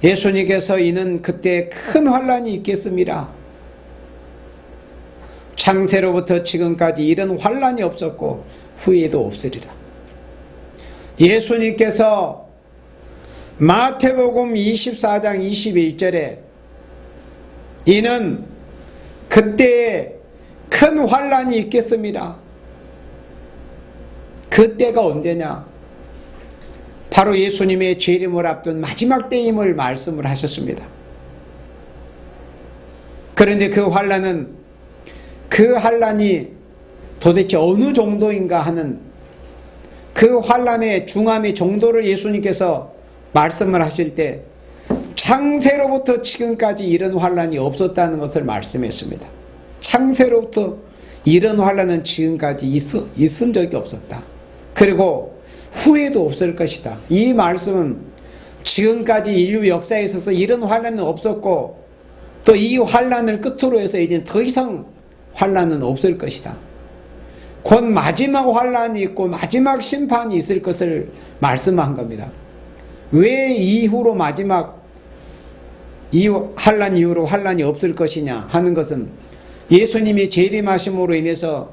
예수님께서 이는 그때 큰 환난이 있겠습니다. 창세로부터 지금까지 이런 환난이 없었고 후에도 없으리라. 예수님께서 마태복음 24장 21절에 이는 그때에 큰 환난이 있겠습니다. 그때가 언제냐? 바로 예수님의 재림을 앞둔 마지막 때임을 말씀을 하셨습니다. 그런데 그 환난이 도대체 어느 정도인가 하는 그 환난의 중함의 정도를 예수님께서 말씀을 하실 때 창세로부터 지금까지 이런 환난이 없었다는 것을 말씀했습니다. 창세로부터 이런 환난은 지금까지 있은 적이 없었다. 그리고 후에도 없을 것이다. 이 말씀은 지금까지 인류 역사에 있어서 이런 환난은 없었고 또 이 환난을 끝으로 해서 이제 더 이상 환난은 없을 것이다. 곧 마지막 환난이 있고 마지막 심판이 있을 것을 말씀한 겁니다. 왜 이후로 이 환난 이후로 환난이 없을 것이냐 하는 것은 예수님이 재림하심으로 인해서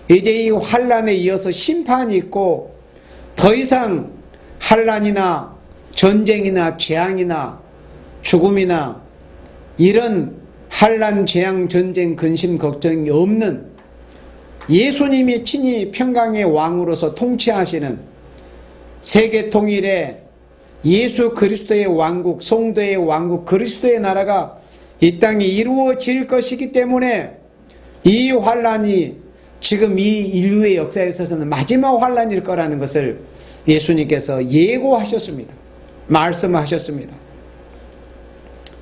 이제 이 환난에 이어서 심판이 있고 더 이상 환난이나 전쟁이나 재앙이나 죽음이나 이런 환난, 재앙, 전쟁, 근심, 걱정이 없는 예수님이 친히 평강의 왕으로서 통치하시는 세계 통일의 예수 그리스도의 왕국, 성도의 왕국, 그리스도의 나라가 이 땅에 이루어질 것이기 때문에 이 환난이 지금 이 인류의 역사에 있어서는 마지막 환난일 거라는 것을 예수님께서 예고하셨습니다. 말씀하셨습니다.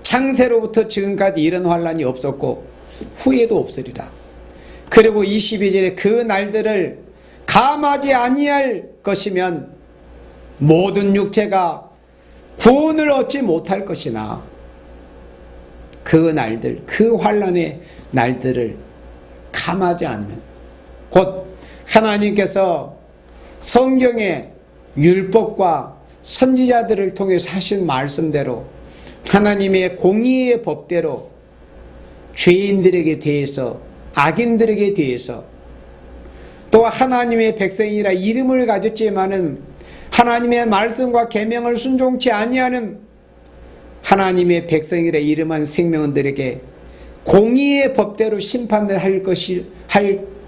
창세로부터 지금까지 이런 환난이 없었고 후에도 없으리라. 그리고 22절에 그 날들을 감하지 아니할 것이면 모든 육체가 구원을 얻지 못할 것이나 그 날들, 그 환난의 날들을 감하지 않으면 곧 하나님께서 성경의 율법과 선지자들을 통해서 하신 말씀대로 하나님의 공의의 법대로 죄인들에게 대해서 악인들에게 대해서 또 하나님의 백성이라 이름을 가졌지만은 하나님의 말씀과 계명을 순종치 아니하는 하나님의 백성이라 이름한 생명들에게 공의의 법대로 심판을 할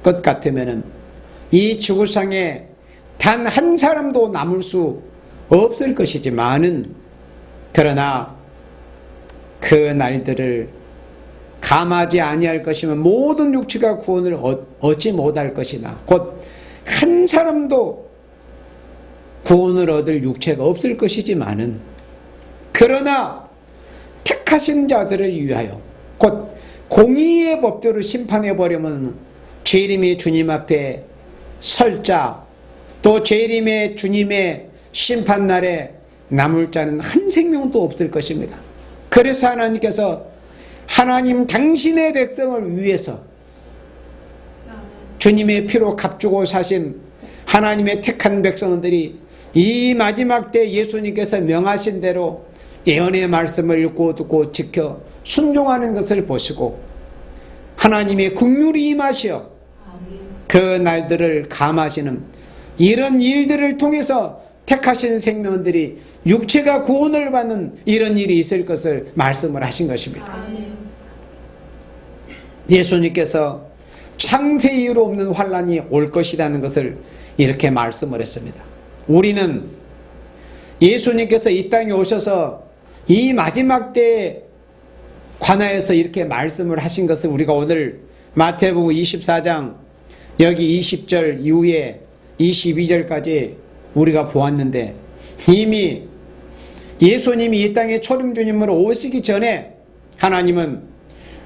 것 같으면은 이 지구상에 단 한 사람도 남을 수 없을 것이지만은 그러나 그 날들을 감하지 아니할 것이면 모든 육체가 구원을 얻지 못할 것이나 곧 한 사람도 구원을 얻을 육체가 없을 것이지만은 그러나 택하신 자들을 위하여 곧 공의의 법대로 심판해버리면 재림의 주님 앞에 설자 또 재림의 주님의 심판날에 남을 자는 한 생명도 없을 것입니다. 그래서 하나님께서 하나님 당신의 백성을 위해서 주님의 피로 값주고 사신 하나님의 택한 백성들이 이 마지막 때 예수님께서 명하신 대로 예언의 말씀을 읽고 듣고 지켜 순종하는 것을 보시고 하나님의 긍휼이 임하시어 그 날들을 감하시는 이런 일들을 통해서 택하신 생명들이 육체가 구원을 받는 이런 일이 있을 것을 말씀을 하신 것입니다. 예수님께서 창세 이후로 없는 환난이 올 것이라는 것을 이렇게 말씀을 했습니다. 우리는 예수님께서 이 땅에 오셔서 이 마지막 때에 관하여서 이렇게 말씀을 하신 것을 우리가 오늘 마태복음 24장 여기 20절 이후에 22절까지 우리가 보았는데 이미 예수님이 이 땅에 초림주님으로 오시기 전에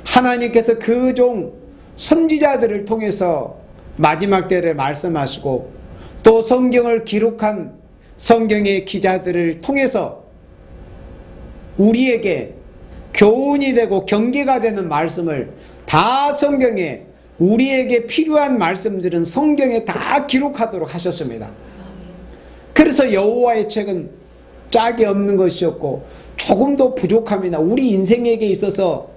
하나님께서 그 종 선지자들을 통해서 마지막 때를 말씀하시고 또 성경을 기록한 성경의 기자들을 통해서 우리에게 교훈이 되고 경계가 되는 말씀을 다 성경에 우리에게 필요한 말씀들은 성경에 다 기록하도록 하셨습니다. 그래서 여호와의 책은 짝이 없는 것이었고 조금도 부족함이나 우리 인생에게 있어서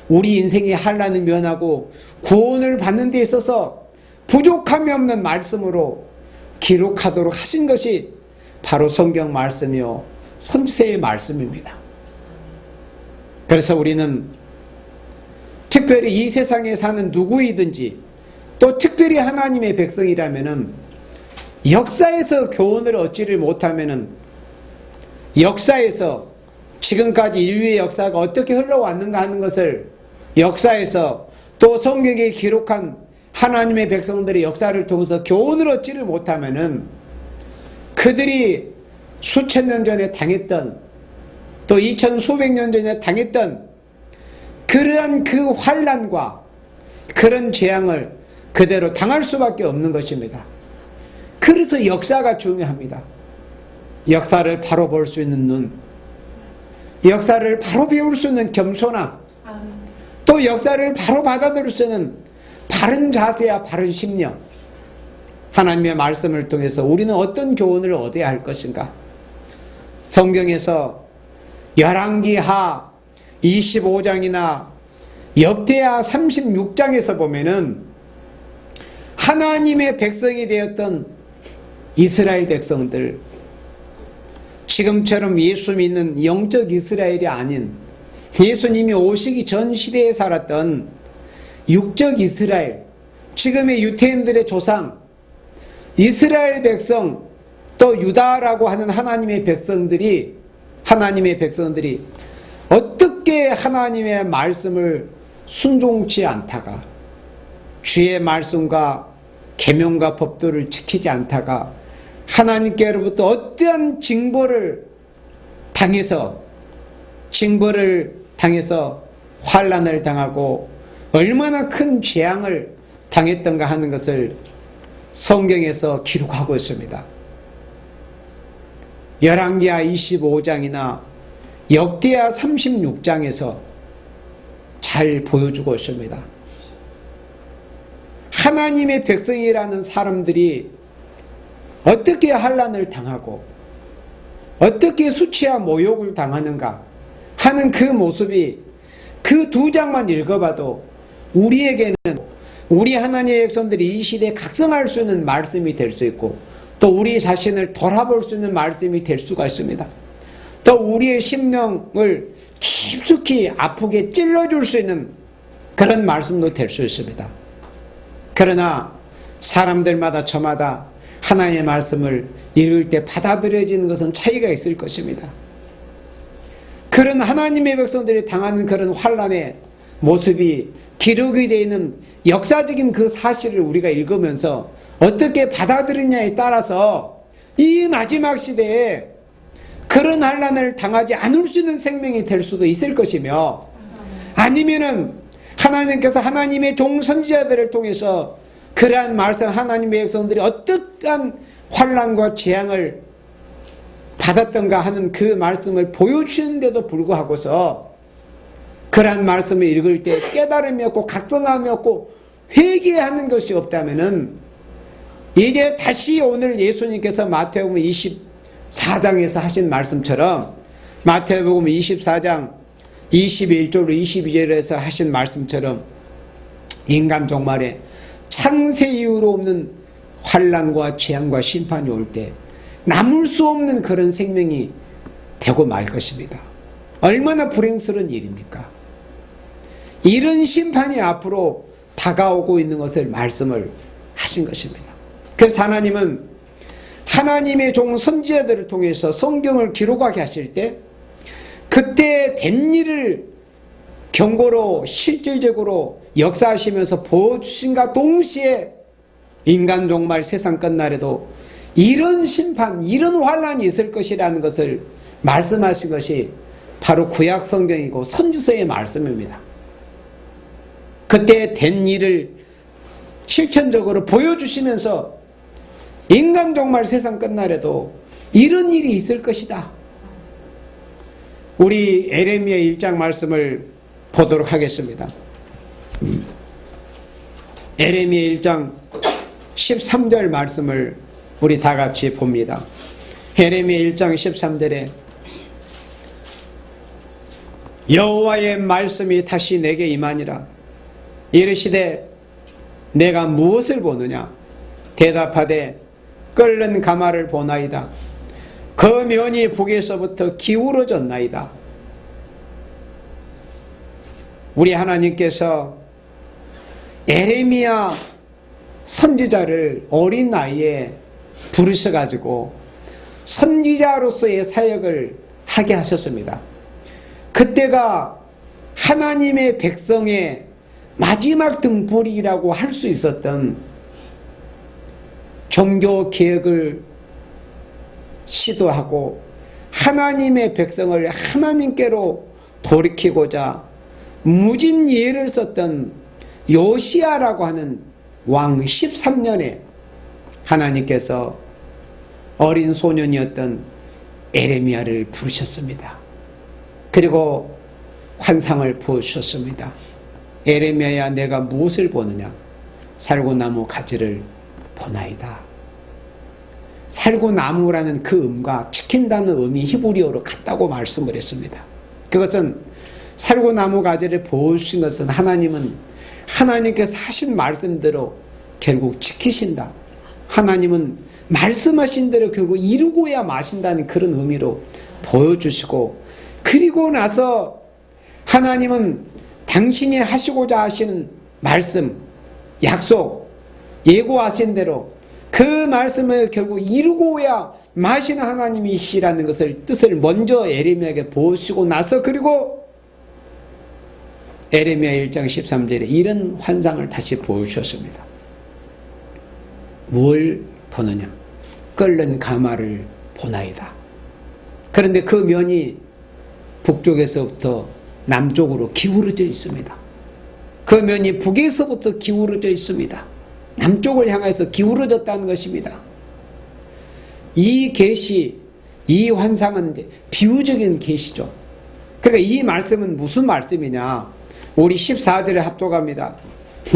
우리 인생의 환난을 면하고 구원을 받는 데 있어서 부족함이 없는 말씀으로 기록하도록 하신 것이 바로 성경 말씀이요 선지서의 말씀입니다. 그래서 우리는 특별히 이 세상에 사는 누구이든지 또 특별히 하나님의 백성이라면은 역사에서 교훈을 얻지를 못하면은 역사에서 지금까지 인류의 역사가 어떻게 흘러왔는가 하는 것을 역사에서 또 성경에 기록한 하나님의 백성들의 역사를 통해서 교훈을 얻지를 못하면은 그들이 수천 년 전에 당했던 또 2000 수백 년 전에 당했던 그러한 그 환난과 그런 재앙을 그대로 당할 수밖에 없는 것입니다. 그래서 역사가 중요합니다. 역사를 바로 볼 수 있는 눈, 역사를 바로 배울 수 있는 겸손함, 또 역사를 바로 받아들일 수 있는 바른 자세와 바른 심령, 하나님의 말씀을 통해서 우리는 어떤 교훈을 얻어야 할 것인가? 성경에서 열왕기하 25장이나 역대하 36장에서 보면은 하나님의 백성이 되었던 이스라엘 백성들, 지금처럼 예수 믿는 영적 이스라엘이 아닌 예수님이 오시기 전 시대에 살았던 육적 이스라엘, 지금의 유태인들의 조상 이스라엘 백성, 또 유다라고 하는 하나님의 백성들이 어떻게 하나님의 말씀을 순종치 않다가, 주의 말씀과 계명과 법도를 지키지 않다가 하나님께로부터 어떠한 징벌을 당해서 환난을 당하고 얼마나 큰 재앙을 당했던가 하는 것을 성경에서 기록하고 있습니다. 열왕기하 25장이나 역대하 36장에서 잘 보여주고 있습니다. 하나님의 백성이라는 사람들이 어떻게 환난을 당하고 어떻게 수치와 모욕을 당하는가 하는 그 모습이 그 두 장만 읽어봐도 우리에게는, 우리 하나님의 백성들이 이 시대에 각성할 수 있는 말씀이 될 수 있고, 또 우리 자신을 돌아볼 수 있는 말씀이 될 수가 있습니다. 또 우리의 심령을 깊숙이 아프게 찔러줄 수 있는 그런 말씀도 될 수 있습니다. 그러나 사람들마다 저마다 하나님의 말씀을 읽을 때 받아들여지는 것은 차이가 있을 것입니다. 그런 하나님의 백성들이 당하는 그런 환난의 모습이 기록이 되어 있는 역사적인 그 사실을 우리가 읽으면서 어떻게 받아들이냐에 따라서 이 마지막 시대에 그런 환난을 당하지 않을 수 있는 생명이 될 수도 있을 것이며, 아니면은 하나님께서 하나님의 종 선지자들을 통해서 그러한 말씀, 하나님의 백성들이 어떠한 환난과 재앙을 받았던가 하는 그 말씀을 보여주시는데도 불구하고서 그러한 말씀을 읽을 때 깨달음이 없고 각성함이 없고 회개하는 것이 없다면은, 이제 다시 오늘 예수님께서 마태복음 24장에서 하신 말씀처럼, 마태복음 24장 21절로 22절에서 하신 말씀처럼 인간 종말에 창세 이후로 없는 환난과 재앙과 심판이 올 때 남을 수 없는 그런 생명이 되고 말 것입니다. 얼마나 불행스러운 일입니까? 이런 심판이 앞으로 다가오고 있는 것을 말씀을 하신 것입니다. 그래서 하나님은 하나님의 종 선지자들을 통해서 성경을 기록하게 하실 때 그때 된 일을 경고로 실질적으로 역사하시면서 보여주신과 동시에 인간 종말 세상 끝날에도 이런 심판, 이런 환난이 있을 것이라는 것을 말씀하신 것이 바로 구약 성경이고 선지서의 말씀입니다. 그때 된 일을 실천적으로 보여주시면서 인간 종말 세상 끝날에도 이런 일이 있을 것이다. 우리 에레미야 1장 말씀을 보도록 하겠습니다. 에레미야 1장 13절 말씀을 우리 다 같이 봅니다. 에레미야 1장 13절에 여호와의 말씀이 다시 내게 임하니라. 이르시되 내가 무엇을 보느냐? 대답하되 끓는 가마를 보나이다. 그 면이 북에서부터 기울어졌나이다. 우리 하나님께서 에레미야 선지자를 어린 나이에 부르셔가지고 선지자로서의 사역을 하게 하셨습니다. 그때가 하나님의 백성의 마지막 등불이라고 할 수 있었던 종교 개혁을 시도하고 하나님의 백성을 하나님께로 돌이키고자 무진예를 썼던 요시야라고 하는 왕 13년에 하나님께서 어린 소년이었던 에레미야를 부르셨습니다. 그리고 환상을 보여주셨습니다. 에레미야야, 내가 무엇을 보느냐? 살구나무 가지를 보나이다. 살구나무라는 그 음과 지킨다는 음이 히브리어로 같다고 말씀을 했습니다. 그것은 살구나무 가지를 보여주신 것은 하나님께서 하신 말씀대로 결국 지키신다. 하나님은 말씀하신 대로 결국 이루고야 마신다는 그런 의미로 보여주시고, 그리고 나서 하나님은 당신이 하시고자 하시는 말씀, 약속, 예고하신 대로 그 말씀을 결국 이루고야 마시는 하나님이시라는 것을 뜻을 먼저 에레미야에게 보시고 나서, 그리고 에레미야 1장 13절에 이런 환상을 다시 보여주셨습니다. 뭘 보느냐? 끓는 가마를 보나이다. 그런데 그 면이 북쪽에서부터 남쪽으로 기울어져 있습니다. 그 면이 북에서부터 기울어져 있습니다. 남쪽을 향해서 기울어졌다는 것입니다. 이 계시, 이 환상은 비유적인 계시죠. 그러니까 이 말씀은 무슨 말씀이냐? 우리 14절에 합독합니다.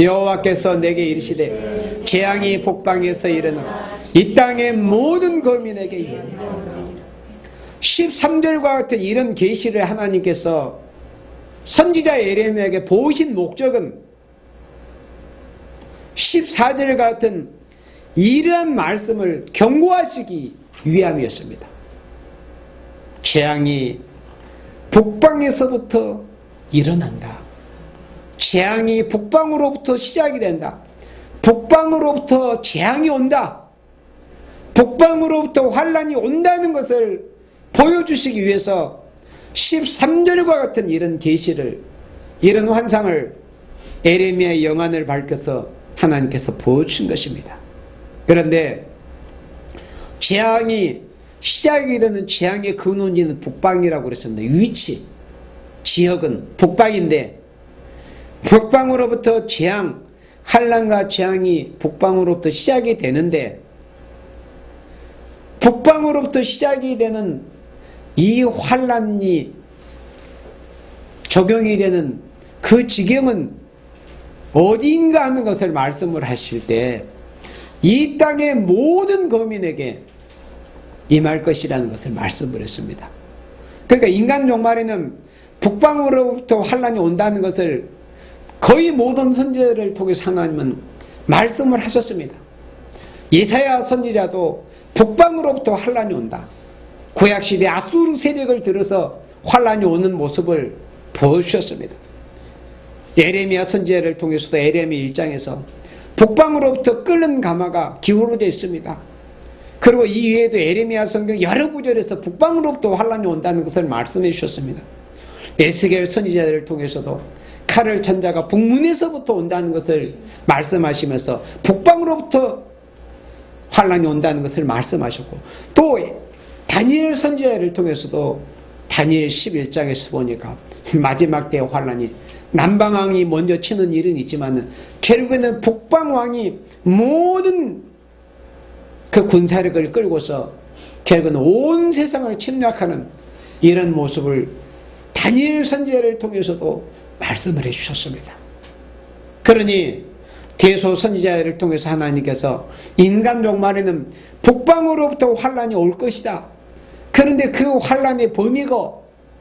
여호와께서 내게 이르시되 재앙이 북방에서 일어나 이 땅의 모든 거민에게 이르리라. 13절과 같은 이런 계시를 하나님께서 선지자 에레미야에게 보이신 목적은 14절 같은 이러한 말씀을 경고하시기 위함이었습니다. 재앙이 북방에서부터 일어난다. 재앙이 북방으로부터 시작이 된다. 북방으로부터 재앙이 온다. 북방으로부터 환란이 온다는 것을 보여주시기 위해서 13절과 같은 이런 계시를, 이런 환상을 에레미야의 영안을 밝혀서 하나님께서 보여주신 것입니다. 그런데 재앙이 시작이 되는 재앙의 근원지는 북방이라고 그랬습니다. 위치, 지역은 북방인데 북방으로부터 재앙, 환란과 재앙이 북방으로부터 시작이 되는데, 북방으로부터 시작이 되는 이 환란이 적용이 되는 그 지경은 어디인가 하는 것을 말씀을 하실 때 이 땅의 모든 거민에게 임할 것이라는 것을 말씀을 했습니다. 그러니까 인간 종말에는 북방으로부터 환란이 온다는 것을 거의 모든 선지자를 통해서 하나님은 말씀을 하셨습니다. 예사야 선지자도 북방으로부터 환란이 온다. 구약시대 아수르 세력을 들어서 환란이 오는 모습을 보여주셨습니다. 에레미야 선지자를 통해서도 에레미야 1장에서 북방으로부터 끓는 가마가 기울어져 있습니다. 그리고 이 외에도 에레미야 성경 여러 구절에서 북방으로부터 환란이 온다는 것을 말씀해 주셨습니다. 에스겔 선지자를 통해서도 칼을 찬 자가 북문에서부터 온다는 것을 말씀하시면서 북방으로부터 환란이 온다는 것을 말씀하셨고, 또 다니엘 선지자를 통해서도 다니엘 11장에서 보니까 마지막 때 환란이 남방왕이 먼저 치는 일은 있지만 결국에는 북방왕이 모든 그 군사력을 끌고서 결국은 온 세상을 침략하는 이런 모습을 다니엘 선지자를 통해서도 말씀을 해주셨습니다. 그러니 대소 선지자를 통해서 하나님께서 인간 종말에는 북방으로부터 환란이 올 것이다. 그런데 그 환란의 범위가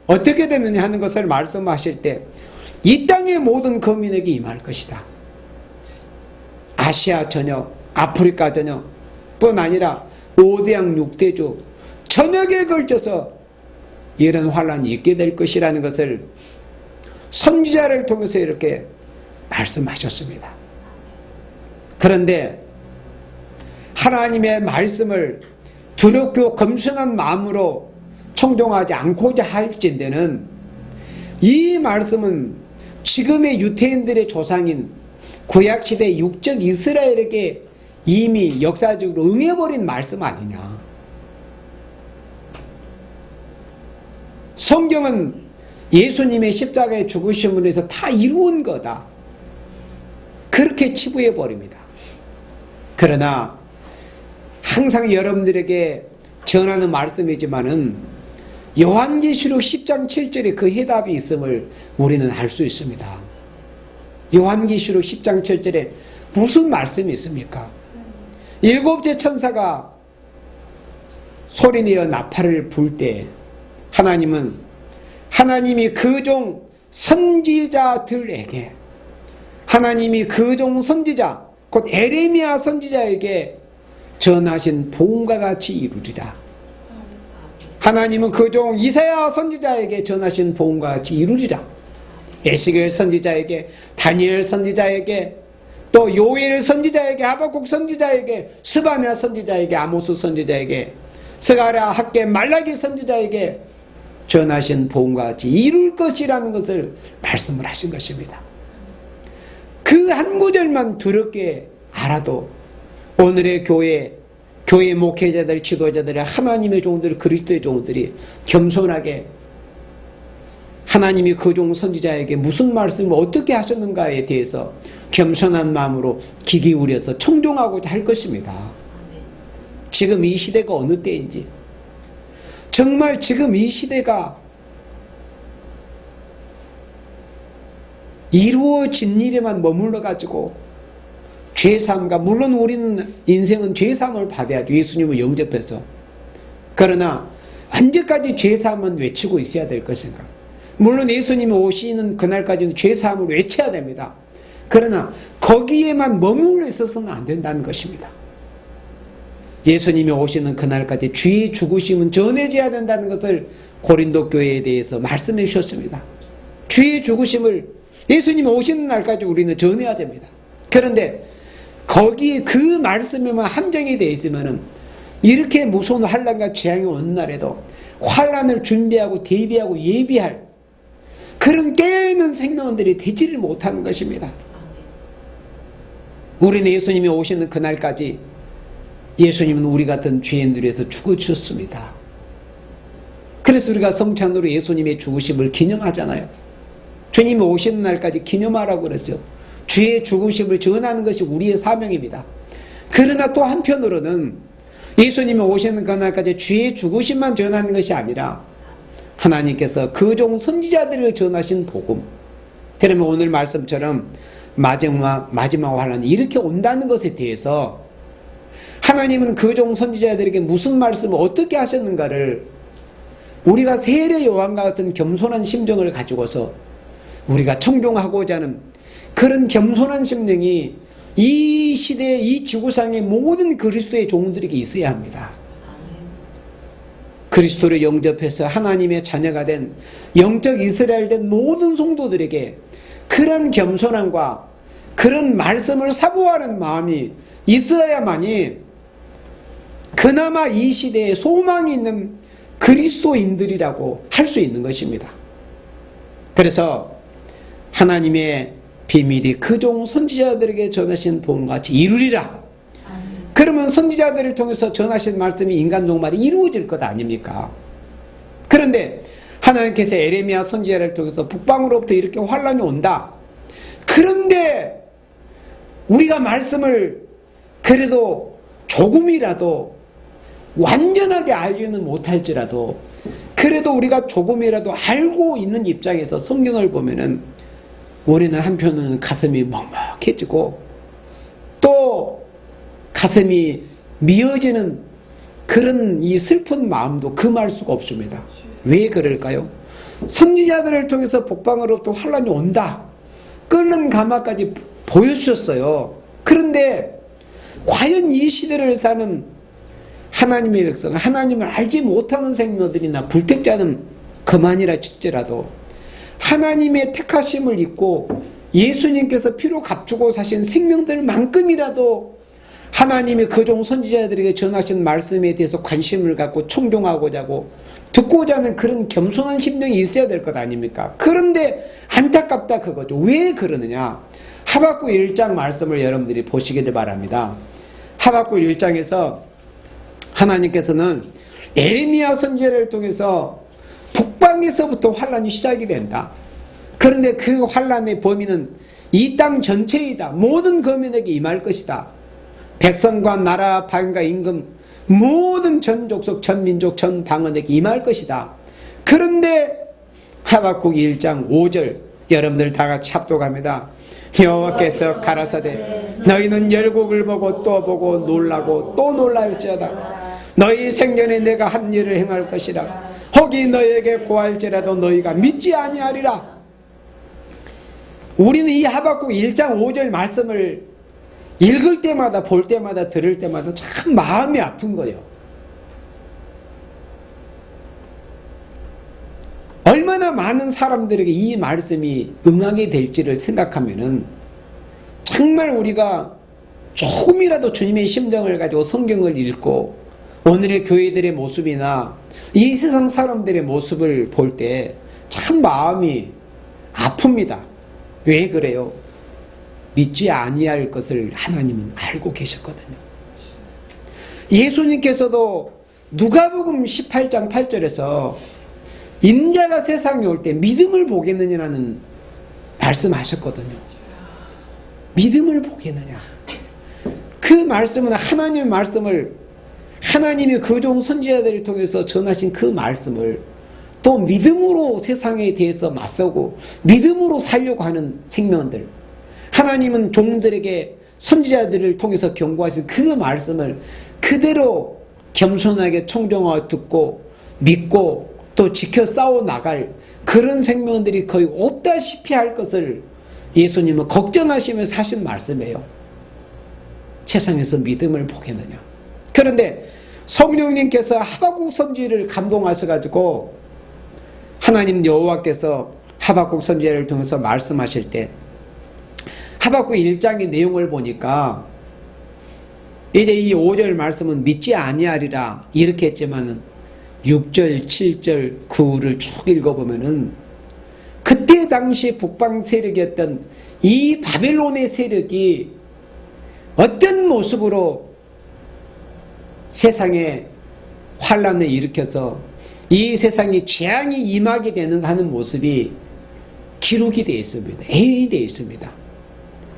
어떻게 되느냐 하는 것을 말씀하실 때 이 땅의 모든 거민에게 임할 것이다. 아시아 전역, 아프리카 전역 뿐 아니라 5대양 6대주 전역에 걸쳐서 이런 환란이 있게 될 것이라는 것을 선지자를 통해서 이렇게 말씀하셨습니다. 그런데 하나님의 말씀을 두렵고 겸손한 마음으로 청종하지 않고자 할진대는 이 말씀은 지금의 유대인들의 조상인 구약시대 육적 이스라엘에게 이미 역사적으로 응해버린 말씀 아니냐. 성경은 예수님의 십자가의 죽으심으로 해서 다 이루은 거다. 그렇게 치부해버립니다. 그러나 항상 여러분들에게 전하는 말씀이지만은 요한계시록 10장 7절에 그 해답이 있음을 우리는 알 수 있습니다. 요한계시록 10장 7절에 무슨 말씀이 있습니까? 일곱째 천사가 소리내어 나팔을 불 때 하나님이 그 종 선지자들에게 하나님이 그 종 선지자 곧 에레미야 선지자에게 전하신 복음과 같이 이루리라. 하나님은 그 종 이사야 선지자에게 전하신 복음과 같이 이루리라. 에스겔 선지자에게, 다니엘 선지자에게, 또 요엘 선지자에게, 하박국 선지자에게, 스바냐 선지자에게, 아모스 선지자에게, 스가랴, 학개, 말라기 선지자에게 전하신 복음과 같이 이룰 것이라는 것을 말씀을 하신 것입니다. 그 한 구절만 두렵게 알아도 오늘의 교회 목회자들, 지도자들이 하나님의 종들, 그리스도의 종들이 겸손하게 하나님이 그 종 선지자에게 무슨 말씀을 어떻게 하셨는가에 대해서 겸손한 마음으로 귀 기울여서 청종하고자 할 것입니다. 지금 이 시대가 어느 때인지, 정말 지금 이 시대가 이루어진 일에만 머물러 가지고 죄사함과, 물론 우리는 인생은 죄사함을 받아야죠. 예수님을 영접해서. 그러나 언제까지 죄사함은 외치고 있어야 될 것인가? 물론 예수님이 오시는 그날까지는 죄사함을 외쳐야 됩니다. 그러나 거기에만 머물러 있어서는 안 된다는 것입니다. 예수님이 오시는 그날까지 주의 죽으심은 전해져야 된다는 것을 고린도 교회에 대해서 말씀해 주셨습니다. 주의 죽으심을 예수님이 오시는 날까지 우리는 전해야 됩니다. 그런데 거기에 그 말씀에만 한정이 되어 있으면 이렇게 무서운 환란과 재앙이 오는 날에도 환란을 준비하고 대비하고 예비할 그런 깨어있는 생명들이 되지를 못하는 것입니다. 우리는 예수님이 오시는 그날까지 예수님은 우리 같은 죄인들을 위해서 죽어주셨습니다. 그래서 우리가 성찬으로 예수님의 죽으심을 기념하잖아요. 주님이 오시는 날까지 기념하라고 그랬어요. 주의 죽으심을 전하는 것이 우리의 사명입니다. 그러나 또 한편으로는 예수님이 오시는 그날까지 주의 죽으심만 전하는 것이 아니라 하나님께서 그 종 선지자들을 전하신 복음, 그러면 오늘 말씀처럼 마지막 환란이 이렇게 온다는 것에 대해서 하나님은 그 종 선지자들에게 무슨 말씀을 어떻게 하셨는가를 우리가 세례 요한과 같은 겸손한 심정을 가지고서 우리가 청종하고자 하는 그런 겸손한 심령이 이 시대에 이 지구상의 모든 그리스도의 종들에게 있어야 합니다. 그리스도를 영접해서 하나님의 자녀가 된 영적 이스라엘 된 모든 성도들에게 그런 겸손함과 그런 말씀을 사모하는 마음이 있어야만이 그나마 이 시대에 소망이 있는 그리스도인들이라고 할 수 있는 것입니다. 그래서 하나님의 비밀이 그 종 선지자들에게 전하신 복음과 같이 이루리라. 그러면 선지자들을 통해서 전하신 말씀이 인간 종말이 이루어질 것 아닙니까? 그런데 하나님께서 에레미야 선지자를 통해서 북방으로부터 이렇게 환란이 온다. 그런데 우리가 말씀을 그래도 조금이라도 완전하게 알지는 못할지라도 그래도 우리가 조금이라도 알고 있는 입장에서 성경을 보면은 우리는 한편은 가슴이 먹먹해지고 또 가슴이 미어지는 그런 이 슬픈 마음도 금할 수가 없습니다. 왜 그럴까요? 선지자들을 통해서 북방으로부터 환란이 온다. 끓는 가마까지 보여주셨어요. 그런데 과연 이 시대를 사는 하나님의 백성, 하나님을 알지 못하는 생명들이나 불택자는 그만이라 칠지라도 하나님의 택하심을 잊고 예수님께서 피로 값주고 사신 생명들만큼이라도 하나님이 그종 선지자들에게 전하신 말씀에 대해서 관심을 갖고 청종하고자 하고 듣고자 하는 그런 겸손한 심령이 있어야 될 것 아닙니까? 그런데 안타깝다 그거죠. 왜 그러느냐? 하박국 1장 말씀을 여러분들이 보시기를 바랍니다. 하박국 1장에서 하나님께서는 에레미야 선지자를 통해서 북방에서부터 환란이 시작이 된다. 그런데 그 환란의 범위는 이 땅 전체이다. 모든 거민에게 임할 것이다. 백성과 나라, 방과 임금, 모든 전 족속, 전 민족, 전 방언에게 임할 것이다. 그런데 하박국 1장 5절 여러분들 다 같이 합독합니다. 여호와께서 가라사대 너희는 열국을 보고 또 보고 놀라고 또 놀랄지어다. 너희 생전에 내가 한 일을 행할 것이라. 혹이 너희에게 고할지라도 너희가 믿지 아니하리라. 우리는 이 하박국 1장 5절 말씀을 읽을 때마다 볼 때마다 들을 때마다 참 마음이 아픈 거예요. 얼마나 많은 사람들에게 이 말씀이 응하게 될지를 생각하면은 정말 우리가 조금이라도 주님의 심정을 가지고 성경을 읽고 오늘의 교회들의 모습이나 이 세상 사람들의 모습을 볼 때 참 마음이 아픕니다. 왜 그래요? 믿지 아니할 것을 하나님은 알고 계셨거든요. 예수님께서도 누가복음 18장 8절에서 인자가 세상에 올 때 믿음을 보겠느냐는 말씀하셨거든요. 믿음을 보겠느냐. 그 말씀은 하나님의 말씀을 하나님이 그종 선지자들을 통해서 전하신 그 말씀을 또 믿음으로 세상에 대해서 맞서고 믿음으로 살려고 하는 생명들, 하나님은 종들에게 선지자들을 통해서 경고하신 그 말씀을 그대로 겸손하게 청정하고 듣고 믿고 또 지켜 싸워 나갈 그런 생명들이 거의 없다시피 할 것을 예수님은 걱정하시면서 하신 말씀이에요. 세상에서 믿음을 보겠느냐. 그런데 성령님께서 하박국 선지를 감동하셔가지고 하나님 여호와께서 하박국 선지자를 통해서 말씀하실 때 하박국 1장의 내용을 보니까 이제 이 5절 말씀은 믿지 아니하리라 이렇게 했지만은 6절, 7절, 9를 쭉 읽어보면은 그때 당시 북방 세력이었던 이 바벨론의 세력이 어떤 모습으로 세상에 환란을 일으켜서 이 세상에 재앙이 임하게 되는 하는 모습이 기록이 되어 있습니다. 애인이 되어 있습니다.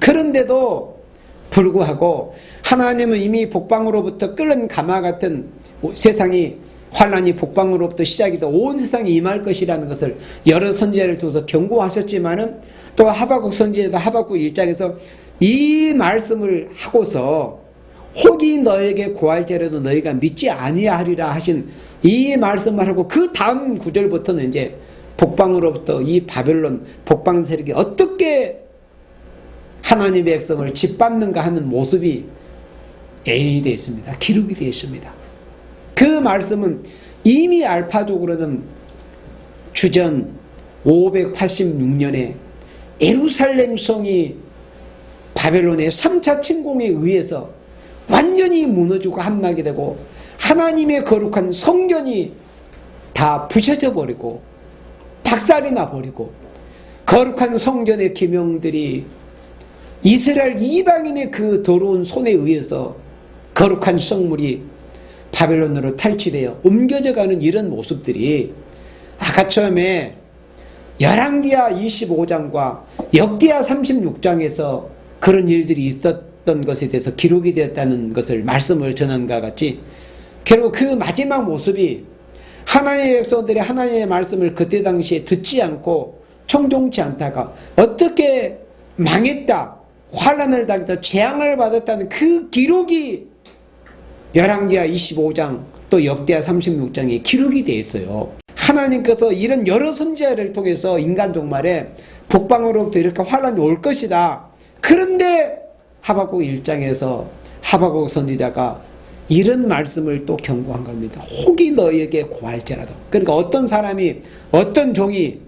그런데도 불구하고 하나님은 이미 북방으로부터 끓는 가마 같은 세상이 환란이 북방으로부터 시작이 돼 온 세상에 임할 것이라는 것을 여러 선지자를 통해서 경고하셨지만은 또 하박국 선지자도 하박국 1장에서 이 말씀을 하고서 혹이 너에게 고할지라도 너희가 믿지 아니하리라 하신 이 말씀을 하고 그 다음 구절부터는 이제 북방으로부터 이 바벨론 북방 세력이 어떻게 하나님의 백성을 짓밟는가 하는 모습이 예언이 되어 있습니다. 기록이 되어 있습니다. 그 말씀은 이미 알파적으로는 주전 586년에 예루살렘 성이 바벨론의 3차 침공에 의해서 완전히 무너지고 함락이 되고 하나님의 거룩한 성전이 다 부셔져 버리고 박살이 나 버리고 거룩한 성전의 기명들이 이스라엘 이방인의 그 더러운 손에 의해서 거룩한 성물이 바벨론으로 탈취되어 옮겨져 가는 이런 모습들이 아까 처음에 열왕기하 25장과 역기하 36장에서 그런 일들이 있었던 것에 대해서 기록이 되었다는 것을 말씀을 전한과 같이 결국 그 마지막 모습이 하나님의 백성들이 하나님의 말씀을 그때 당시에 듣지 않고 청종치 않다가 어떻게 망했다, 환난을 당했다, 재앙을 받았다는 그 기록이 열왕기하 25장 또 역대하 36장에 기록이 되어 있어요. 하나님께서 이런 여러 선지자를 통해서 인간 종말에 북방으로부터 이렇게 환란이 올 것이다. 그런데 하박국 1장에서 하박국 선지자가 이런 말씀을 또 경고한 겁니다. 혹이 너희에게 고할지라도. 그러니까 어떤 사람이, 어떤 종이,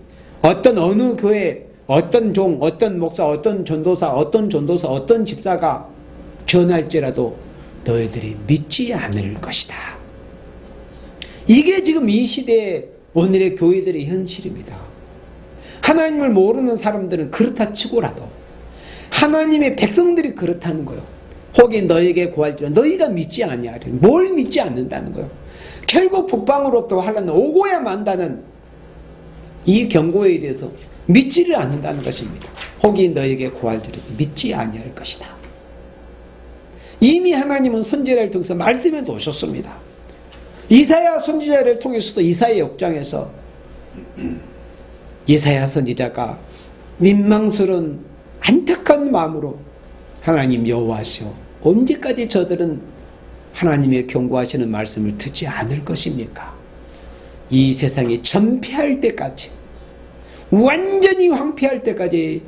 어느 교회, 어떤 종, 어떤 목사, 어떤 전도사, 어떤 집사가 전할지라도 너희들이 믿지 않을 것이다. 이게 지금 이 시대의 오늘의 교회들의 현실입니다. 하나님을 모르는 사람들은 그렇다 치고라도 하나님의 백성들이 그렇다는 거예요. 혹이 너에게 고할지라도 너희가 믿지 아니하리니. 뭘 믿지 않는다는 거예요. 결국 북방으로부터 환란이 오고야 만다는 이 경고에 대해서 믿지를 않는다는 것입니다. 혹이 너에게 고할지라도 믿지 아니할 것이다. 이미 하나님은 선지자를 통해서 말씀해 놓으셨습니다. 이사야 선지자를 통해서도 이사야 6장에서 이사야 선지자가 민망스러운 안타까운 마음으로 하나님 여호와시여 언제까지 저들은 하나님의 경고하시는 말씀을 듣지 않을 것입니까? 이 세상이 전폐할 때까지, 완전히 황폐할 때까지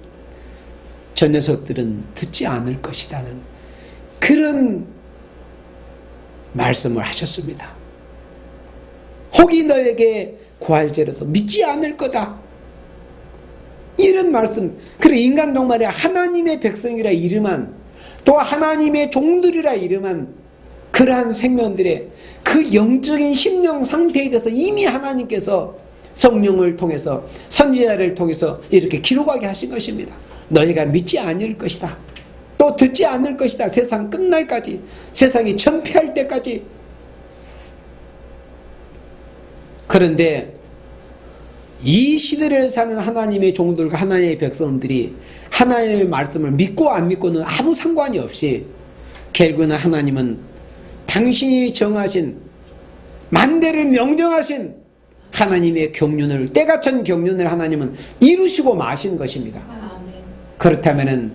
저 녀석들은 듣지 않을 것이라는 그런 말씀을 하셨습니다. 혹이 너에게 고할지라도 믿지 않을 거다. 이런 말씀. 그리고 인간 종말에 하나님의 백성이라 이름한, 또 하나님의 종들이라 이름한 그러한 생명들의 그 영적인 심령 상태에 대해서 이미 하나님께서 성령을 통해서 선지자를 통해서 이렇게 기록하게 하신 것입니다. 너희가 믿지 않을 것이다. 또 듣지 않을 것이다. 세상 끝날까지, 세상이 전폐할 때까지. 그런데 이 시대를 사는 하나님의 종들과 하나님의 백성들이 하나님의 말씀을 믿고 안 믿고는 아무 상관이 없이 결국은 하나님은 당신이 정하신, 만대를 명령하신 하나님의 경륜을, 때가천 경륜을 하나님은 이루시고 마신 것입니다. 그렇다면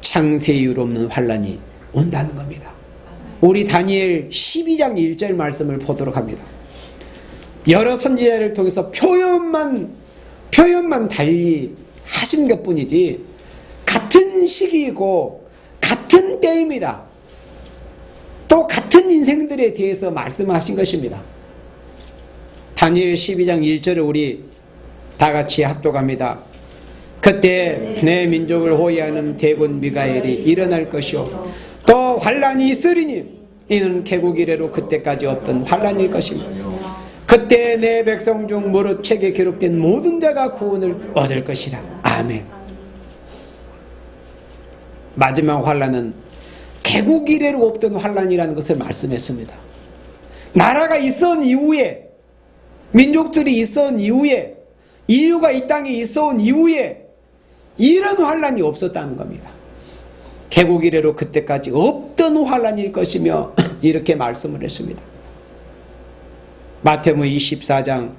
창세 이후로 없는 환란이 온다는 겁니다. 우리 다니엘 12장 1절 말씀을 보도록 합니다. 여러 선지자를 통해서 표현만 달리 하신 것뿐이지 같은 시기이고 같은 때입니다. 또 같은 인생들에 대해서 말씀하신 것입니다. 다니엘 12장 1절을 우리 다 같이 합독합니다. 그때 내 민족을 호위하는 대군 미가엘이 일어날 것이요 또 환란이 있으리니 이는 개국 이래로 그때까지 없던 환란일 것입니다. 그때 내 백성 중 무릇 책에 기록된 모든 자가 구원을 얻을 것이라. 아멘. 마지막 환란은 개국 이래로 없던 환란이라는 것을 말씀했습니다. 나라가 있어온 이후에, 민족들이 있어온 이후에, 인류가 이 땅에 있어온 이후에 이런 환란이 없었다는 겁니다. 개국 이래로 그때까지 없던 환란일 것이며 이렇게 말씀을 했습니다. 마태복음 24장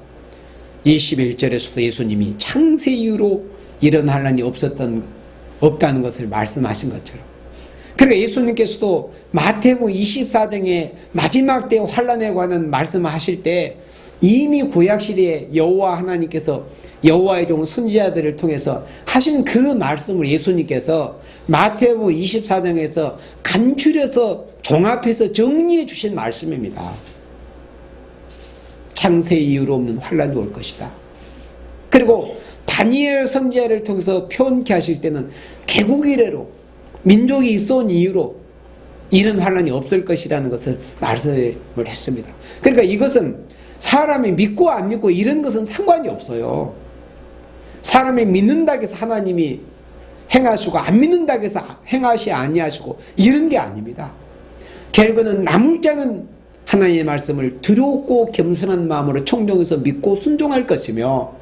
21절에서도 예수님이 창세 이후로 이런 환란이 없다는 것을 말씀하신 것처럼, 그러니까 예수님께서도 마태복음 24장의 마지막 때 환란에 관한 말씀하실 때 이미 구약시대에 여호와 하나님께서 여호와의 종 선지자들을 통해서 하신 그 말씀을 예수님께서 마태복음 24장에서 간추려서 종합해서 정리해 주신 말씀입니다. 창세 이후로 없는 환란이 올 것이다. 그리고 다니엘 선지자를 통해서 표현케 하실 때는 개국 이래로, 민족이 있어온 이후로 이런 환란이 없을 것이라는 것을 말씀을 했습니다. 그러니까 이것은 사람이 믿고 안 믿고 이런 것은 상관이 없어요. 사람이 믿는다고 해서 하나님이 행하시고 안 믿는다고 해서 행하시 아니하시고 이런 게 아닙니다. 결국은 남을 자는 하나님의 말씀을 두렵고 겸손한 마음으로 청정해서 믿고 순종할 것이며,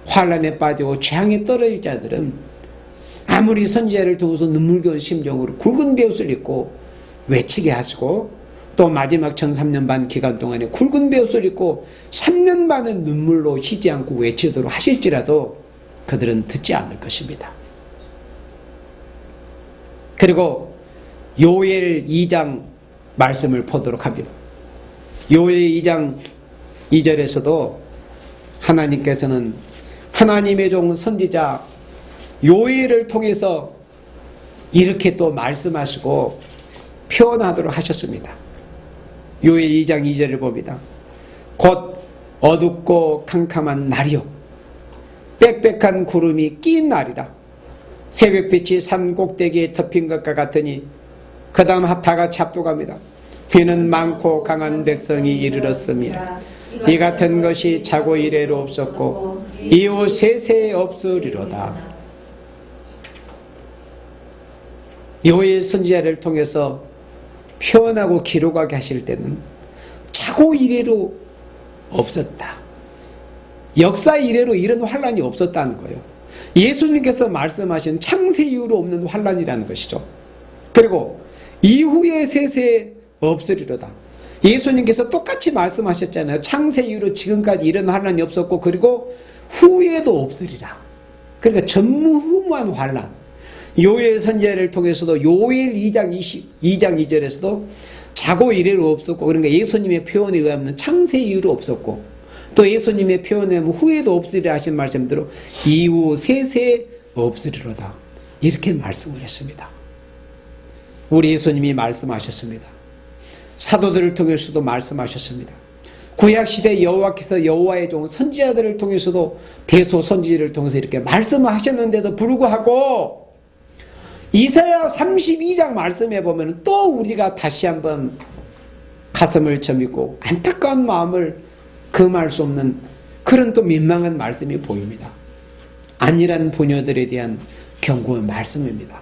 환란에 빠지고 재앙에 떨어질 자들은 아무리 선지자를 두고서 눈물겨운 심정으로 굵은 베옷을 입고 외치게 하시고, 또 마지막 1003년 반 기간 동안에 굵은 베옷을 입고 3년 반은 눈물로 쉬지 않고 외치도록 하실지라도 그들은 듣지 않을 것입니다. 그리고 요엘 2장 말씀을 보도록 합니다. 요엘 2장 2절에서도 하나님께서는 하나님의 종 선지자 요엘을 통해서 이렇게 또 말씀하시고 표현하도록 하셨습니다. 요엘 2장 2절을 봅니다. 곧 어둡고 캄캄한 날이요 빽빽한 구름이 낀 날이라. 새벽빛이 산 꼭대기에 덮인 것과 같으니 그 다음 다 같이 합독합니다. 비는 많고 강한 백성이 이르렀음이라. 이 같은 것이 자고 이래로 없었고 이후 세세에 없으리로다. 요엘 선지자를 통해서 표현하고 기록하게 하실 때는 자고 이래로 없었다. 역사 이래로 이런 환란이 없었다는 거예요. 예수님께서 말씀하신 창세 이후로 없는 환란이라는 것이죠. 그리고 이후에 세세에 없으리로다. 예수님께서 똑같이 말씀하셨잖아요. 창세 이후로 지금까지 이런 환란이 없었고 그리고 후에도 없으리라. 그러니까 전무후무한 환란. 요엘 선지자를 통해서도 요엘 2장 2절에서도 자고 이래로 없었고, 그러니까 예수님의 표현에 의하면 창세 이후로 없었고, 또 예수님의 표현에 의하면 후에도 없으리라 하신 말씀대로 이후 세세에 없으리로다. 이렇게 말씀을 했습니다. 우리 예수님이 말씀하셨습니다. 사도들을 통해서도 말씀하셨습니다. 구약시대 여호와께서 여호와의 종 선지자들을 통해서도 대소선지자를 통해서 이렇게 말씀하셨는데도 불구하고 이사야 32장 말씀해 보면 또 우리가 다시 한번 가슴을 저미고 안타까운 마음을 금할 수 없는 그런 또 민망한 말씀이 보입니다. 안일한 부녀들에 대한 경고의 말씀입니다.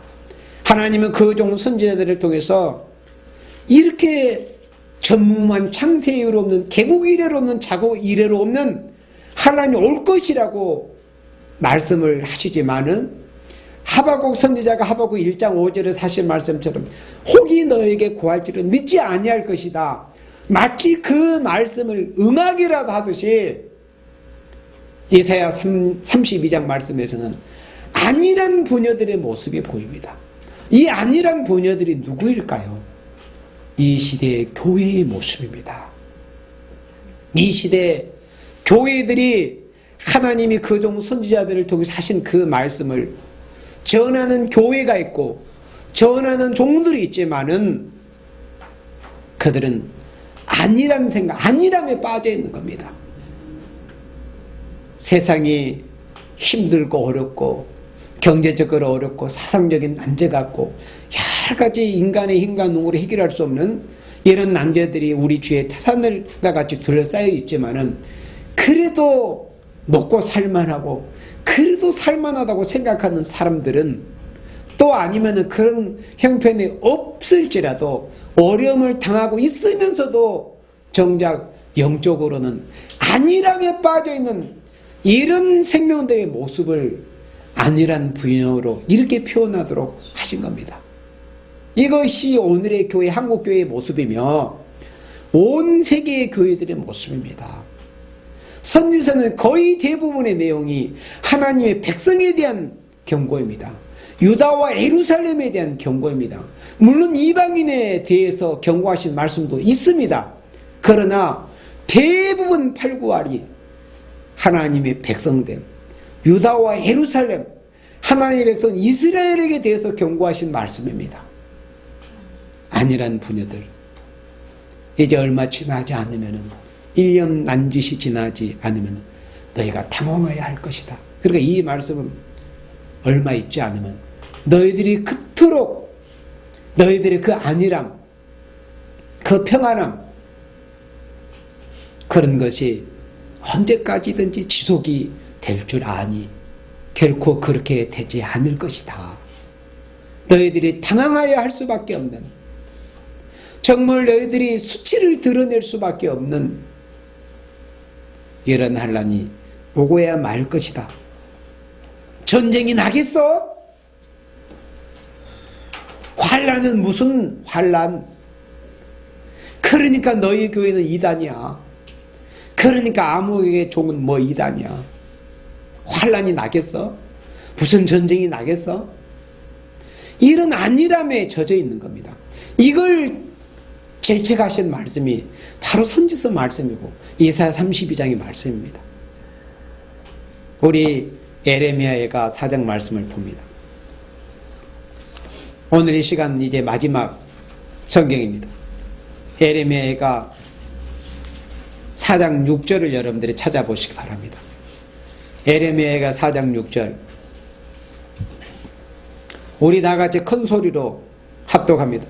하나님은 그 종 선지자들을 통해서 이렇게 전무한 창세 이후로 없는 개국 이래로 없는 자고 이래로 없는 환란이 올 것이라고 말씀을 하시지만은 하박국 선지자가 하박국 1장 5절에 하신 말씀처럼 혹이 너에게 구할지를 믿지 아니할 것이다. 마치 그 말씀을 응하기라도 하듯이 이사야 32장 말씀에서는 안일한 부녀들의 모습이 보입니다. 이 안일한 부녀들이 누구일까요? 이 시대의 교회의 모습입니다. 이 시대의 교회들이 하나님이 그 종 선지자들을 통해서 하신 그 말씀을 전하는 교회가 있고 전하는 종들이 있지만은 그들은 안일한 생각, 안일함에 빠져 있는 겁니다. 세상이 힘들고 어렵고 경제적으로 어렵고 사상적인 난제 같고 여러 가지 인간의 힘과 능으로 해결할 수 없는 이런 난제들이 우리 주위에 태산들과 같이 둘러싸여 있지만은 그래도 먹고 살만하고 그래도 살만하다고 생각하는 사람들은 또 아니면은 그런 형편이 없을지라도 어려움을 당하고 있으면서도 정작 영적으로는 안일함에 빠져있는 이런 생명들의 모습을 안일한 부녀로 이렇게 표현하도록 하신 겁니다. 이것이 오늘의 교회, 한국교회의 모습이며 온 세계의 교회들의 모습입니다. 선지서는 거의 대부분의 내용이 하나님의 백성에 대한 경고입니다. 유다와 예루살렘에 대한 경고입니다. 물론 이방인에 대해서 경고하신 말씀도 있습니다. 그러나 대부분 8, 9할이 하나님의 백성들, 유다와 예루살렘, 하나님의 백성 이스라엘에게 대해서 경고하신 말씀입니다. 안일한 부녀들, 이제 얼마 지나지 않으면 1년 남짓이 지나지 않으면 너희가 당황해야 할 것이다. 그러니까 이 말씀은 얼마 있지 않으면 너희들이 그토록 너희들의 그 안일함, 그 평안함, 그런 것이 언제까지든지 지속이 될 줄 아니 결코 그렇게 되지 않을 것이다. 너희들이 당황하여야 할 수밖에 없는, 정말 너희들이 수치를 드러낼 수밖에 없는 이런 환란이 오고야 말 것이다. 전쟁이 나겠어? 환란은 무슨 환란? 그러니까 너희 교회는 이단이야. 그러니까 아무에게 종은 뭐 이단이야. 환란이 나겠어? 무슨 전쟁이 나겠어? 이런 안일함에 젖어 있는 겁니다. 이걸 질책하신 말씀이 바로 선지서 말씀이고 이사야 32장의 말씀입니다. 우리 에레미야가 4장 말씀을 봅니다. 오늘 이 시간 이제 마지막 성경입니다. 에레미야가 4장 6절을 여러분들이 찾아보시기 바랍니다. 에레미야가 4장 6절, 우리 다같이 큰 소리로 합독합니다.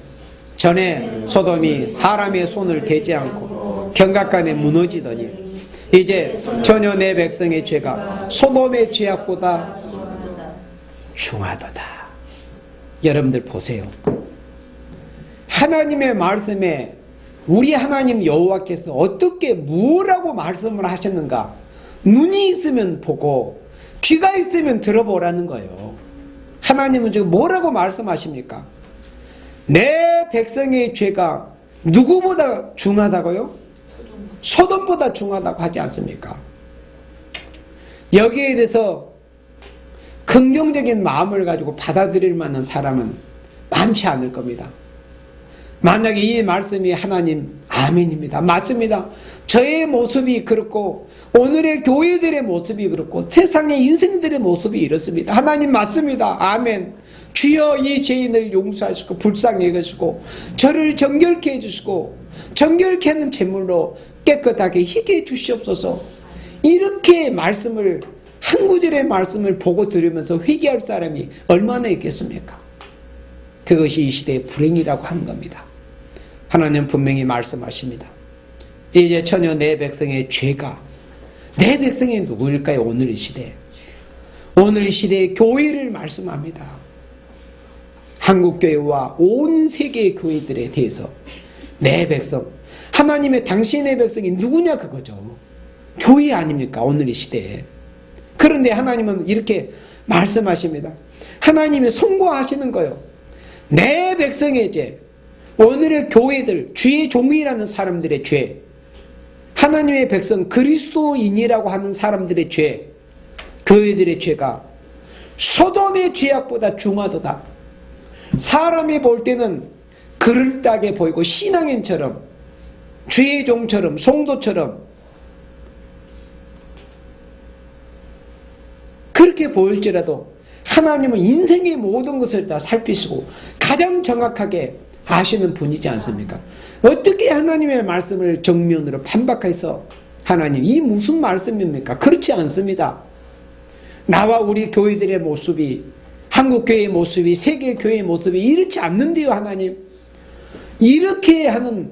전에 소돔이 사람의 손을 대지 않고 경각간에 무너지더니 이제 전혀 내 백성의 죄가 소돔의 죄악보다 중하도다. 여러분들 보세요. 하나님의 말씀에 우리 하나님 여호와께서 어떻게 뭐라고 말씀을 하셨는가, 눈이 있으면 보고 귀가 있으면 들어보라는 거예요. 하나님은 지금 뭐라고 말씀하십니까? 내 백성의 죄가 누구보다 중하다고요? 소돔보다 중하다고 하지 않습니까? 여기에 대해서 긍정적인 마음을 가지고 받아들일 만한 사람은 많지 않을 겁니다. 만약에 이 말씀이 하나님 아멘입니다. 맞습니다. 저의 모습이 그렇고 오늘의 교회들의 모습이 그렇고 세상의 인생들의 모습이 이렇습니다. 하나님 맞습니다. 아멘. 주여 이 죄인을 용서하시고 불쌍히 여기시고 저를 정결케 해주시고 정결케 하는 제물로 깨끗하게 희게 해주시옵소서. 이렇게 말씀을 한 구절의 말씀을 보고 들으면서 회개할 사람이 얼마나 있겠습니까? 그것이 이 시대의 불행이라고 하는 겁니다. 하나님 분명히 말씀하십니다. 이제 전혀 내 백성의 죄가, 내 백성이 누구일까요? 오늘 이 시대, 오늘 이 시대의 교회를 말씀합니다. 한국교회와 온 세계의 교회들에 대해서 내 백성, 하나님의 당신의 백성이 누구냐 그거죠. 교회 아닙니까? 오늘 이 시대에. 그런데 하나님은 이렇게 말씀하십니다. 하나님이 송구하시는 거예요. 내 백성의 죄, 오늘의 교회들, 주의 종이라는 사람들의 죄, 하나님의 백성 그리스도인이라고 하는 사람들의 죄, 교회들의 죄가 소돔의 죄악보다 중하도다. 사람이 볼 때는 그럴듯하게 보이고 신앙인처럼, 주의 종처럼, 성도처럼 그렇게 보일지라도 하나님은 인생의 모든 것을 다 살피시고 가장 정확하게 아시는 분이지 않습니까? 어떻게 하나님의 말씀을 정면으로 반박해서 하나님 이 무슨 말씀입니까? 그렇지 않습니다. 나와 우리 교회들의 모습이, 한국교회의 모습이, 세계교회의 모습이 이렇지 않는데요. 하나님 이렇게 하는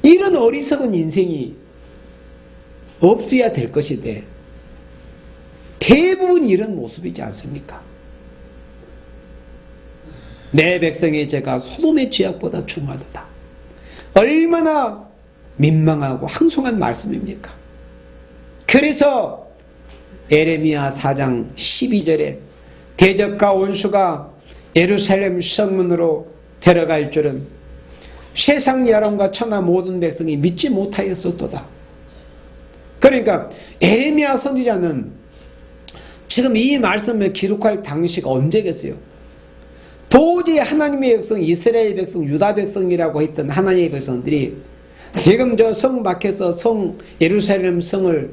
이런 어리석은 인생이 없어야 될 것인데 대부분 이런 모습이지 않습니까? 내 백성의 죄가 소돔의 죄악보다 중하도다. 얼마나 민망하고 황송한 말씀입니까? 그래서 에레미야 4장 12절에 대적과 원수가 예루살렘 성문으로 들어갈 줄은 세상 여론과 천하 모든 백성이 믿지 못하였었도다. 그러니까 에레미야 선지자는 지금 이 말씀을 기록할 당시가 언제겠어요? 도저히 하나님의 백성, 이스라엘 백성, 유다 백성이라고 했던 하나님의 백성들이 지금 저 성 밖에서 성 예루살렘 성을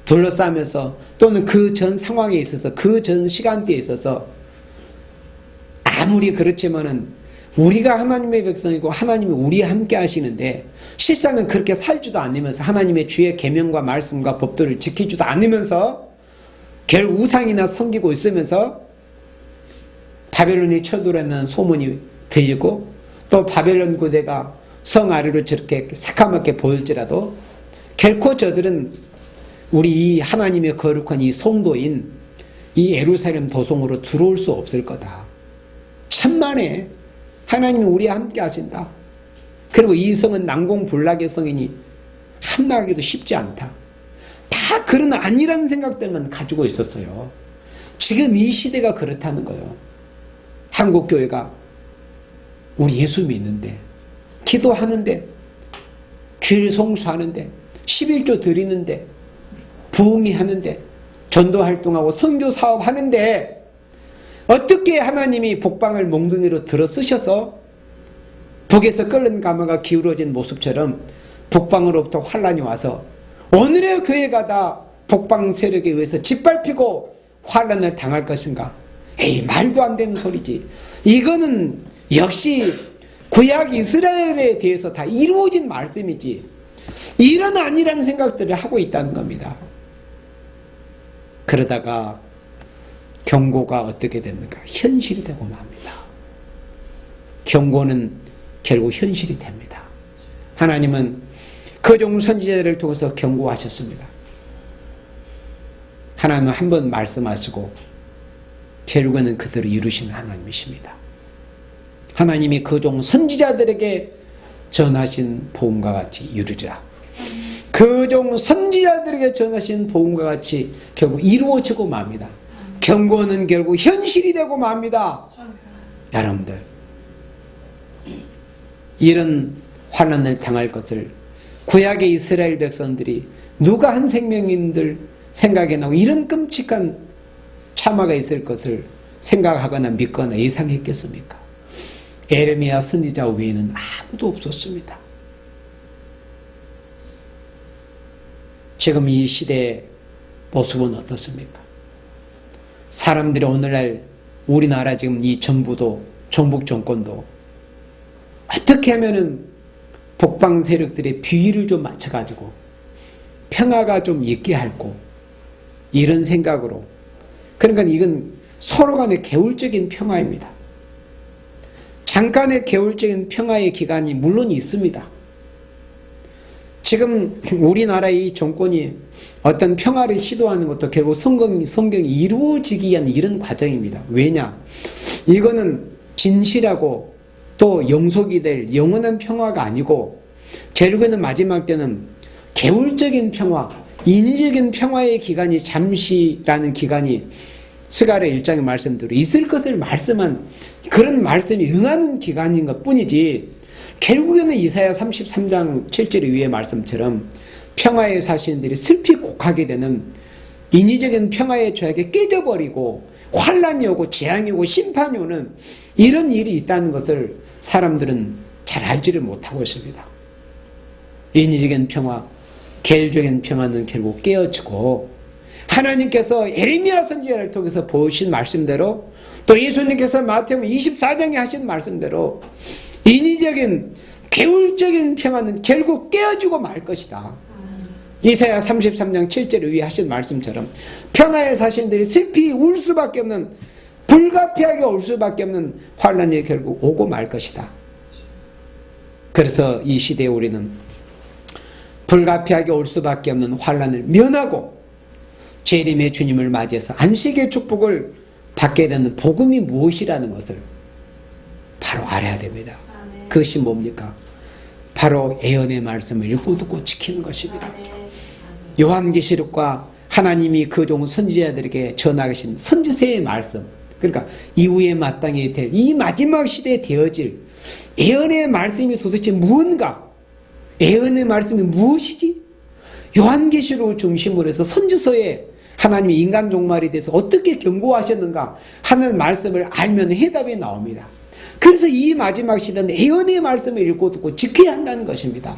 둘러싸면서 또는 그 전 상황에 있어서 그 전 시간대에 있어서 아무리 그렇지만은 우리가 하나님의 백성이고 하나님이 우리와 함께 하시는데 실상은 그렇게 살지도 않으면서 하나님의 주의 계명과 말씀과 법도를 지키지도 않으면서 결국 우상이나 섬기고 있으면서 바벨론이 쳐들어오는 소문이 들리고 또 바벨론 군대가 성 아래로 저렇게 새까맣게 보일지라도 결코 저들은 우리 이 하나님의 거룩한 이 성도인 이 예루살렘 도성으로 들어올 수 없을 거다. 천만에 하나님이 우리와 함께 하신다. 그리고 이 성은 난공불락의 성이니 함락하기도 쉽지 않다. 다 그런 아니라는 생각들만 가지고 있었어요. 지금 이 시대가 그렇다는 거예요. 한국교회가 우리 예수 믿는데, 기도하는데, 죄를 송수하는데, 11조 드리는데, 부흥이 하는데, 전도활동하고 선교사업 하는데 어떻게 하나님이 복방을 몽둥이로 들어 쓰셔서 북에서 끓는 가마가 기울어진 모습처럼 북방으로부터 환란이 와서 오늘의 교회가 다 북방 세력에 의해서 짓밟히고 환란을 당할 것인가? 에이, 말도 안 되는 소리지. 이거는 역시 구약 이스라엘에 대해서 다 이루어진 말씀이지, 이런 아니라는 생각들을 하고 있다는 겁니다. 그러다가 경고가 어떻게 됐는가? 현실이 되고 맙니다. 경고는 결국 현실이 됩니다. 하나님은 그 종 선지자를 통해서 경고하셨습니다. 하나님은 한 번 말씀하시고 결국에는 그대로 이루시는 하나님이십니다. 하나님이 그 종 선지자들에게 전하신 복음과 같이 이루리라. 그 종 선지자들에게 전하신 복음과 같이 결국 이루어지고 맙니다. 경고는 결국 현실이 되고 맙니다. 여러분들, 이런 환난을 당할 것을 구약의 이스라엘 백성들이 누가 한 생명인들 생각해 나고 이런 끔찍한 참화가 있을 것을 생각하거나 믿거나 예상했겠습니까? 에레미야 선지자 외에는 아무도 없었습니다. 지금 이 시대의 모습은 어떻습니까? 사람들이 오늘날 우리나라 지금 이 정부도 정복 정권도 어떻게 하면은 북방 세력들의 비위를 좀 맞춰가지고 평화가 좀 있게 할고, 이런 생각으로, 그러니까 이건 서로 간의 계율적인 평화입니다. 잠깐의 계율적인 평화의 기간이 물론 있습니다. 지금 우리나라의 이 정권이 어떤 평화를 시도하는 것도 결국 성경이 이루어지기 위한 이런 과정입니다. 왜냐? 이거는 진실하고 또 영속이 될 영원한 평화가 아니고, 결국에는 마지막 때는 계율적인 평화, 인위적인 평화의 기간이 잠시라는 기간이 스가랴 1장의 말씀대로 있을 것을 말씀한 그런 말씀이 응하는 기간인 것 뿐이지, 결국에는 이사야 33장 7절 이후의 말씀처럼 평화의 사신들이 슬피 곡하게 되는 인위적인 평화의 조약이 깨져버리고 환란이 오고 재앙이 오고 심판이 오는 이런 일이 있다는 것을 사람들은 잘 알지를 못하고 있습니다. 인위적인 평화, 계율적인 평화는 결국 깨어지고, 하나님께서 에레미야 선지자를 통해서 보여주신 말씀대로, 또 예수님께서 마태복음 24장에 하신 말씀대로 인위적인 계율적인 평화는 결국 깨어지고 말 것이다. 이사야 33장 7절 위에 하신 말씀처럼 평화의 사신들이 슬피 울 수밖에 없는, 불가피하게 올 수밖에 없는 환란이 결국 오고 말 것이다. 그래서 이 시대에 우리는 불가피하게 올 수밖에 없는 환란을 면하고 재림의 주님을 맞이해서 안식의 축복을 받게 되는 복음이 무엇이라는 것을 바로 알아야 됩니다. 아멘. 그것이 뭡니까? 바로 예언의 말씀을 읽고 듣고 지키는 것입니다. 아멘. 요한계시록과 하나님이 그 종 선지자들에게 전하신 선지서의 말씀, 그러니까 이후에 마땅히 될 이 마지막 시대에 되어질 예언의 말씀이 도대체 무언가? 예언의 말씀이 무엇이지? 요한계시록을 중심으로 해서 선지서에 하나님이 인간 종말에 대해서 어떻게 경고하셨는가 하는 말씀을 알면 해답이 나옵니다. 그래서 이 마지막 시대는 예언의 말씀을 읽고 듣고 지켜야 한다는 것입니다.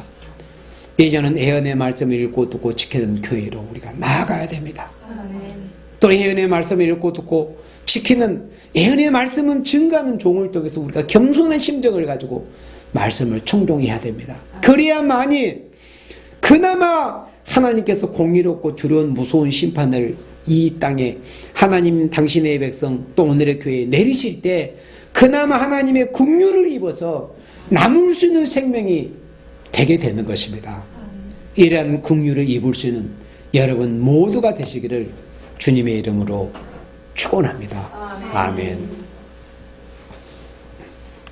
예전은 예언의 말씀을 읽고 듣고 지키는 교회로 우리가 나아가야 됩니다. 또 예언의 말씀을 읽고 듣고 지키는, 예언의 말씀은 증가하는 종을 통해서 우리가 겸손한 심정을 가지고 말씀을 충동해야 됩니다. 그래야만이 그나마 하나님께서 공의롭고 두려운 무서운 심판을 이 땅에 하나님 당신의 백성 또 오늘의 교회에 내리실 때 그나마 하나님의 긍휼을 입어서 남을 수 있는 생명이 되게 되는 것입니다. 이러한 긍휼을 입을 수 있는 여러분 모두가 되시기를 주님의 이름으로 축원합니다. 아멘.